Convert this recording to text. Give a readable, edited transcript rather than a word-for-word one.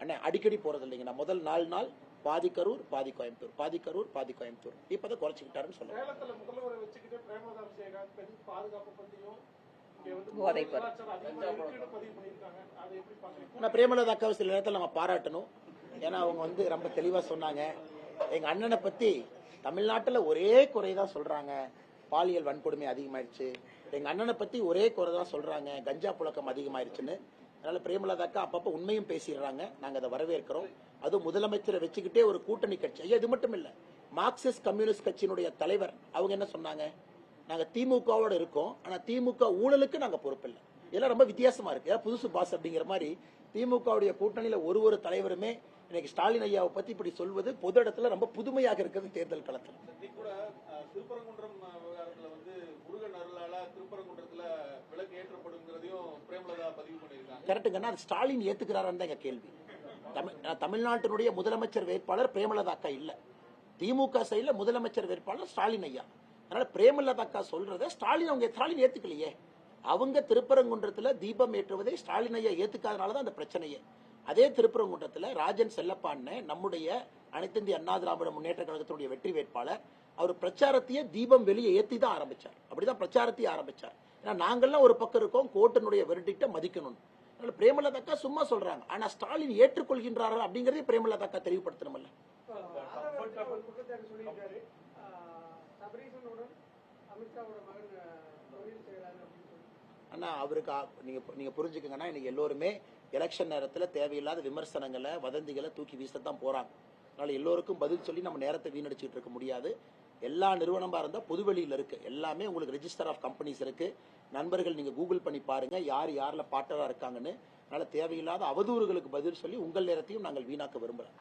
அண்ணே அடிக்கடி போறது இல்லைங்க. நான் முதல் 4 நாள் பாதி கரூர் பாதி கோயம்புத்தூர், பாதி கரூர் பாதி கோயம்புத்தூர். இப்பதான் குறைச்சிக்கிட்டாருன்னு சொல்லுவாங்க. பிரேமலதா அக்காவை சில நேரத்தில் நம்ம பாராட்டணும். ஏன்னா அவங்க ரொம்ப தெளிவா சொன்னாங்க. எங்க அண்ணனை பத்தி தமிழ்நாட்டில் ஒரே குறைதான் சொல்றாங்க, பாலியல் வன்கொடுமை அதிகமாயிருச்சு. எங்க அண்ணனை பத்தி ஒரே குறைதான் சொல்றாங்க, கஞ்சா புழக்கம் அதிகமாயிருச்சுன்னு. அதனால பிரேமலதா அக்கா அப்பப்ப உண்மையும் பேசிடுறாங்க. நாங்க அதை வரவேற்கிறோம். அதுவும் முதலமைச்சரை வச்சுக்கிட்டே ஒரு கூட்டணி கட்சி. ஐயா இது மட்டும் இல்ல, மார்க்சிஸ்ட் கம்யூனிஸ்ட் கட்சியினுடைய தலைவர் அவங்க என்ன சொன்னாங்க, நாங்க திமுகவோட இருக்கோம், ஆனா திமுக ஊழலுக்கு நாங்க பொறுப்பு இல்லை. இதெல்லாம் ரொம்ப வித்தியாசமா இருக்கு. புதுசு பாஸ் அப்படிங்கிற மாதிரி திமுகவுடைய கூட்டணியில ஒரு தலைவருமே இன்னைக்கு ஸ்டாலின் ஐயாவை பத்தி இப்படி சொல்வது பொது இடத்துல ரொம்ப புதுமையாக இருக்கிறது. தேர்தல் களத்தில் திருப்பரங்குன்றம் விவகாரத்துல முருகன் அருளால திருப்பரங்குன்றத்துல விளக்கு ஏற்றப்படுங்கிறதையும் பிரேமலதா பதிவு பண்ணிருக்காங்க. கரெக்டுங்கன்னா அது ஸ்டாலின் ஏத்துக்கிறாரான்னு எங்க கேள்வி. தமிழ்நாட்டினுடைய முதலமைச்சர் வேட்பாளர் பிரேமலதா அக்கா இல்ல, திமுக சைடுல முதலமைச்சர் வேட்பாளர் ஸ்டாலின் ஐயா. அதனால பிரேமலதா அக்கா சொல்றத ஸ்டாலின் ஏத்துக்கலையே. அவங்க திருப்பரங்குன்றத்துல தீபம் ஏற்றுவதை ஸ்டாலின் ஐயா ஏத்துக்காதனாலதான் அந்த பிரச்சனையே. அதே திருப்பரங்குன்றத்துல ராஜன் செல்லப்பான்னு நம்முடைய அனைத்து இந்திய அண்ணா திராவிட முன்னேற்ற கழகத்தினுடைய வெற்றி வேட்பாளர், அவர் பிரச்சாரத்தையே தீபம் வெளியே ஏத்தி தான் ஆரம்பிச்சார். அப்படிதான் பிரச்சாரத்தையே ஆரம்பிச்சார். ஏன்னா நாங்கெல்லாம் ஒரு பக்கம் இருக்கோம், கோர்ட்டினுடைய வெர்டிக்ட மதிக்கணும். அதனால பிரேமலதா அக்கா சும்மா சொல்றாங்க, ஆனா ஸ்டாலின் ஏற்றுக்கொள்கின்றார்கள் அப்படிங்கறதே பிரேமலதா அக்கா தெளிவுபடுத்தணும்ல. ஆனா அவருக்கு நீங்க புரிஞ்சுக்கங்கன்னா, இன்னைக்கு எல்லோருமே எலெக்ஷன் நேரத்துல தேவையில்லாத விமர்சனங்களை வதந்திகளை தூக்கி வீசத்தான் போறாங்க. அதனால எல்லோருக்கும் பதில் சொல்லி நம்ம நேரத்தை வீணடிச்சுட்டு இருக்க முடியாது. எல்லா நிறுவனமா இருந்தா பொதுவெளியில் இருக்கு, எல்லாமே உங்களுக்கு ரெஜிஸ்டர் ஆஃப் கம்பெனிஸ் இருக்கு. நண்பர்கள் நீங்க கூகுள் பண்ணி பாருங்க யார்ல பார்ட்னரா இருக்காங்கன்னு. அதனால தேவையில்லாத அவதூறுகளுக்கு பதில் சொல்லி உங்கள் நேரத்தையும் நாங்கள் வீணாக்க விரும்புறோம்.